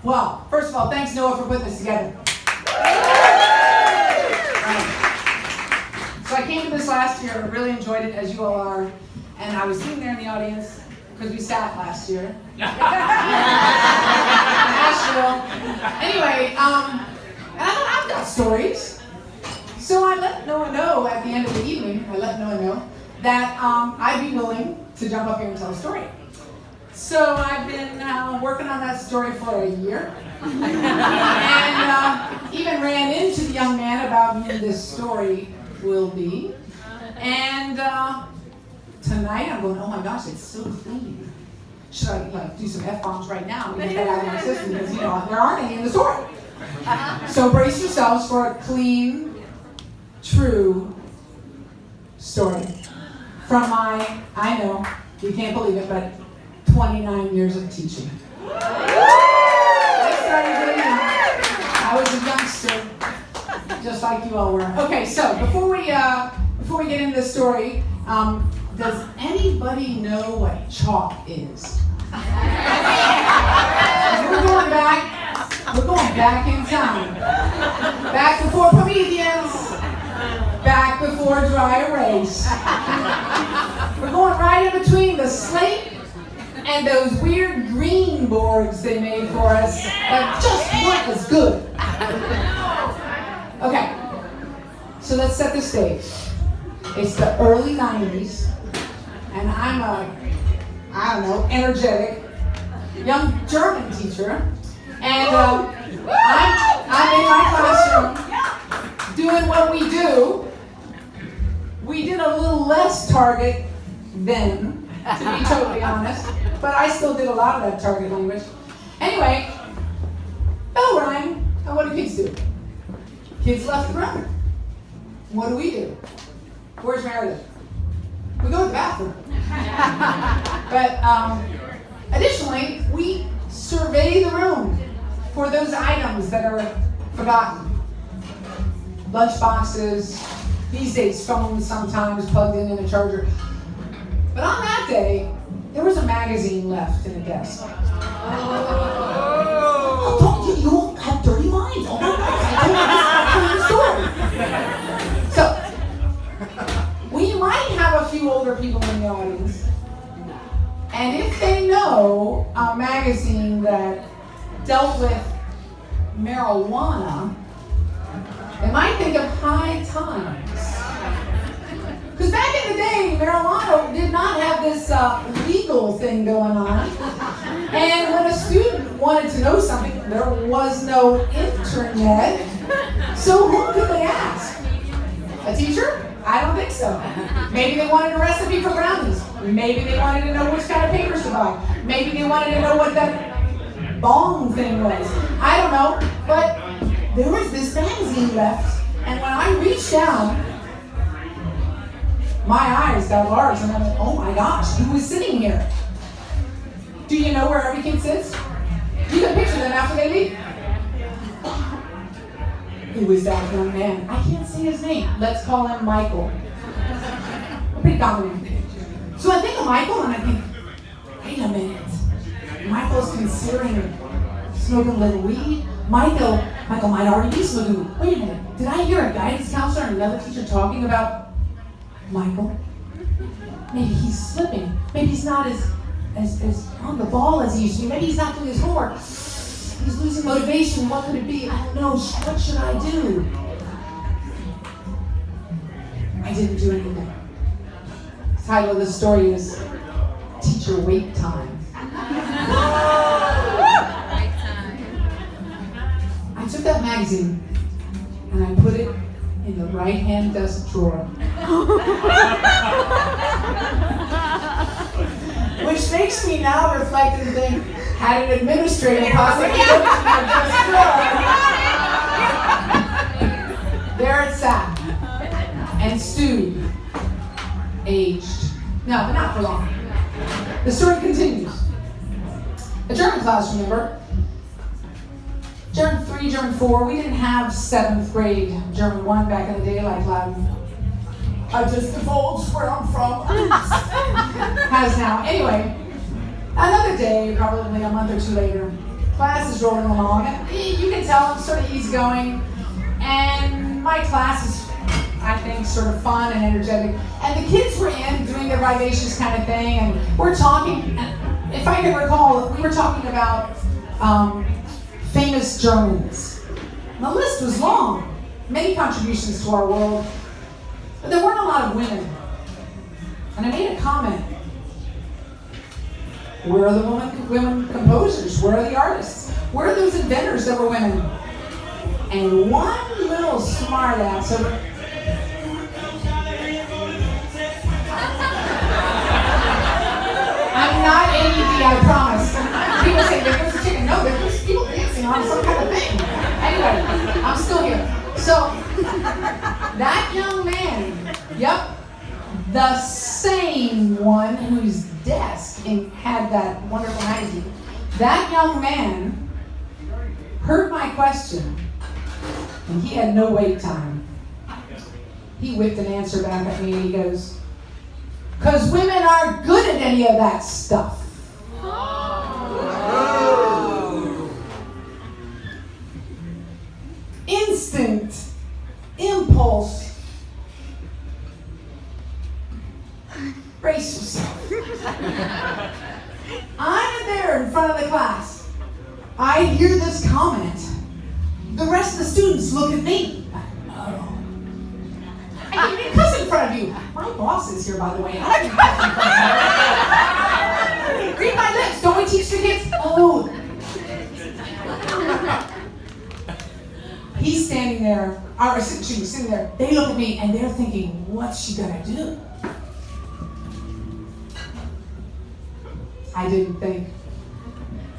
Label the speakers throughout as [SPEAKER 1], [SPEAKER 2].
[SPEAKER 1] Well, first of all, thanks Noah for putting this together. So I came to this last year, I really enjoyed it, as you all are, and I was sitting there in the audience, because we sat last year. Nashville. Anyway, and I thought, I've got stories. So I let Noah know at the end of the evening, that I'd be willing to jump up here and tell a story. So I've been working on that story for a year. And even ran into the young man about whom this story will be. And tonight I'm going, oh my gosh, it's so clean. Should I do some F-bombs right now and get that out of my system? Because, there aren't any in the story. So brace yourselves for a clean, true story from my, I know, you can't believe it, but 29 years of teaching. I started really young. I was a youngster, just like you all were. Okay, so before we get into the story, does anybody know what chalk is? We're going back in time. Back before Prometheus. Back before dry erase. We're going right in between the slate and those weird green boards they made for us that just weren't as good. Okay, so let's set the stage. It's the early 90s, and I'm energetic young German teacher, and I'm in my classroom doing what we do. We did a little less target then, to be totally honest, but I still did a lot of that target language. Anyway, bell rang, and what do kids do? Kids left the room. What do? Where's Meredith? We go to the bathroom. But additionally, we survey the room for those items that are forgotten. Lunch boxes, these days phones sometimes plugged in a charger. But on that day, there was a magazine left in the desk. Oh, you all have dirty minds. Oh my God, So, we might have a few older people in the audience. And if they know a magazine that dealt with marijuana, they might think of High Times. Because back in the day, marijuana did not have this legal thing going on. And when a student wanted to know something, there was no internet. So who could they ask? A teacher? I don't think so. Maybe they wanted a recipe for brownies. Maybe they wanted to know which kind of papers to buy. Maybe they wanted to know what that bong thing was. I don't know. But there was this magazine left. And when I reached down, my eyes got large, and I went, oh my gosh, who was sitting here? Do you know where every kid sits? You can picture them after they leave. Who was that young man? I can't say his name. Let's call him Michael. Pretty dominant. So I think of Michael, and I think, wait a minute. Michael's considering smoking a little weed. Michael might already be smoking weed. Wait a minute. Did I hear a guidance counselor and another teacher talking about Michael? Maybe he's slipping. Maybe he's not as on the ball as he used to be. Maybe he's not doing his homework. He's losing motivation. What could it be? I don't know. What should I do? I didn't do anything. The title of the story is Teacher Wait Time. I took that magazine and I put it in the right-hand desk drawer. Which makes me now reflect and think, had an administrator possibly looked in my desk drawer. There it sat. And stewed. Aged. No, but not for long. The story continues. A German class, remember? German 3, German 4, we didn't have 7th grade German 1 back in the day like Latin. I just divulged where I'm from. Has now. Anyway, another day, probably a month or two later, Class is rolling along, and you can tell I'm sort of easygoing. And my class is, I think, sort of fun and energetic. And the kids were in doing their vivacious kind of thing, and we're talking. And if I can recall, we were talking about famous Germans. The list was long. Many contributions to our world, but there weren't a lot of women. And I made a comment. Where are the women composers? Where are the artists? Where are those inventors that were women? And one little smart ass over. I'm not AED, I promise. People say, there goes the chicken. No, there goes people dancing on some kind of thing. Anyway, I'm still here. So, that young man, yep, the same one whose desk had that wonderful magazine, that young man heard my question, and he had no wait time. He whipped an answer back at me, and he goes, "'Cause women aren't good at any of that stuff." Instant impulse. Brace yourself. I'm there in front of the class. I hear this comment. The rest of the students look at me. Oh. I didn't cuss in front of you. My boss is here, by the way. I didn't cuss in front of you. Read my lips. Don't we teach the kids? Oh. He's standing there, or she was sitting there. They look at me and they're thinking, what's she gonna do? I didn't think.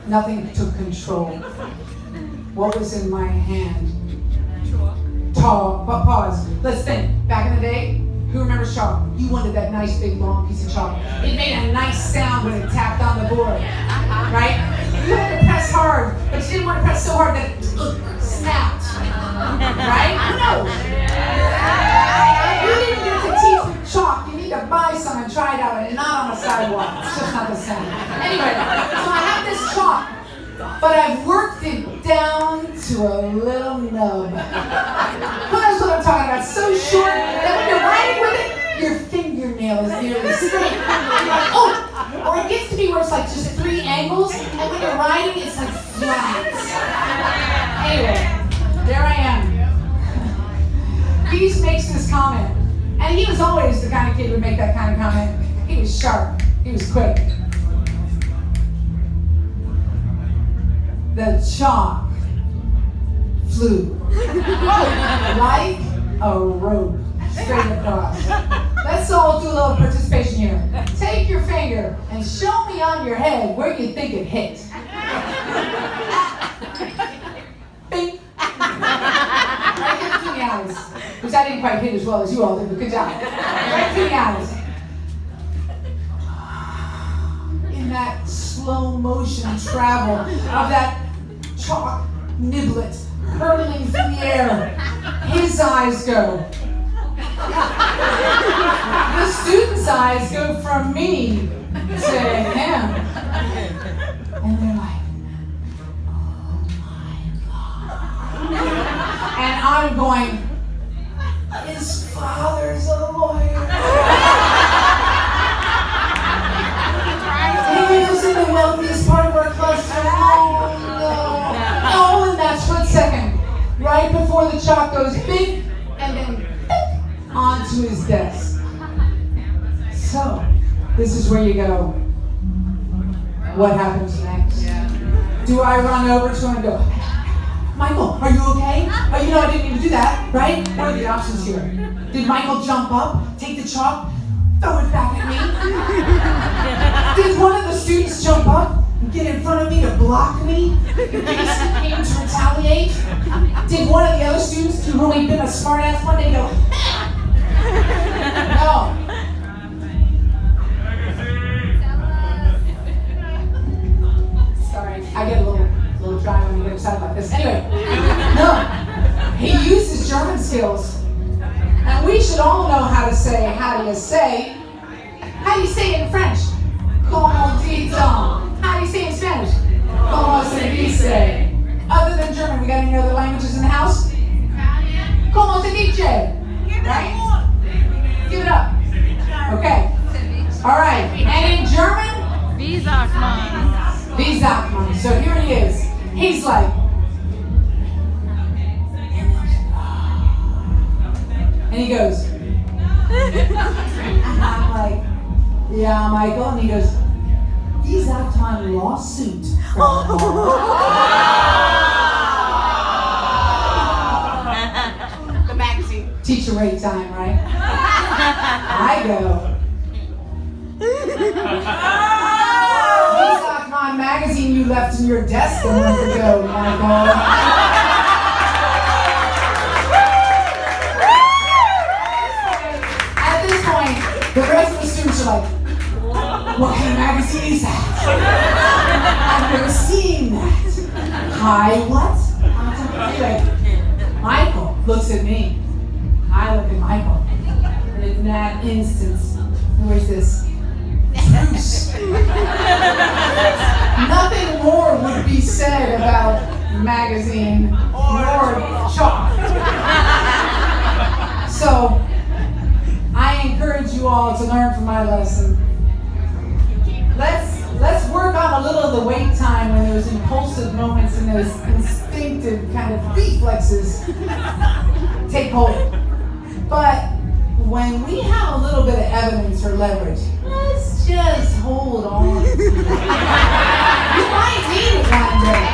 [SPEAKER 1] Nothing took control. What was in my hand? Chalk. Pause. Let's think. Back in the day, who remembers chalk? You wanted that nice big long piece of chalk. It made a nice sound when it tapped on the board, right? You had to press hard, but you didn't want to press so hard that it snapped, right? Who knows? You didn't get to teach with chalk. You need to buy some and try it out, and not on a sidewalk. It's just not the same. Anyway, so I have this chalk, but I've worked it down to a little nub. Who knows what I'm talking about? So short that when you're writing with it, your fingernail is nearly straight. Oh, or it gets to be where it's like just 3 angles, and when you're writing, it's like flat. Anyway, there I am. He makes this comment, and he was always the kind of kid who would make that kind of comment. He was sharp. He was quick. The chalk flew like a rope straight across. Let's all do a little participation here. Take your finger and show me on your head where you think it hit. Bing. Right there between the eyes, which I didn't quite hit as well as you all did, but good job. Right between the eyes. In that slow motion travel of that chalk niblet hurtling through the air, his eyes go. The students' eyes go from me to him. And they're like, oh my God. And I'm going, his father's a lawyer. He lives in the wealthiest part of our cluster. Oh no. Oh, and that split second, right before the chalk goes big and then bing, onto his desk. So, this is where you go. What happens next? Do I run over to him and go, Michael, are you okay? Oh, you know I didn't mean to do that, right? What are the options here? Did Michael jump up, take the chalk, throw it back at me? Did one of the students jump up and get in front of me to block me in case he came to retaliate? Did one of the other students, to whom he'd been a smart ass one day, go, no. Sorry, I get a little dry when you get excited about this. Anyway, no. He used his German skills. And we should all know how to say, how do you say it in French? Comment dit-on? How do you say it in Spanish? Como se dice? Other than German, we got any other languages in the house? Como se dice? Right? Give it up. Okay. All right. And in German?
[SPEAKER 2] Wie sagt man?
[SPEAKER 1] Wie sagt man? So here he is. He's like, and he goes, and I'm like, yeah, Michael. And he goes, wie sagt man lawsuit?
[SPEAKER 3] The magazine.
[SPEAKER 1] Teacher rate time, right? I go, wie sagt man magazine you left in your desk a month ago, Michael? At this point, the rest of the students are like, what kind of magazine is that? I've never seen that. Hi, what? Anyway, Michael looks at me. I look at Michael. And in that instance, there was this truce. Nothing more would be said about magazine nor chalk. So, I encourage you all to learn from my lesson. Let's work on a little of the wait time when those impulsive moments and those instinctive kind of reflexes take hold. But when we have a little bit of evidence or leverage, let's just hold on. You might need it one day.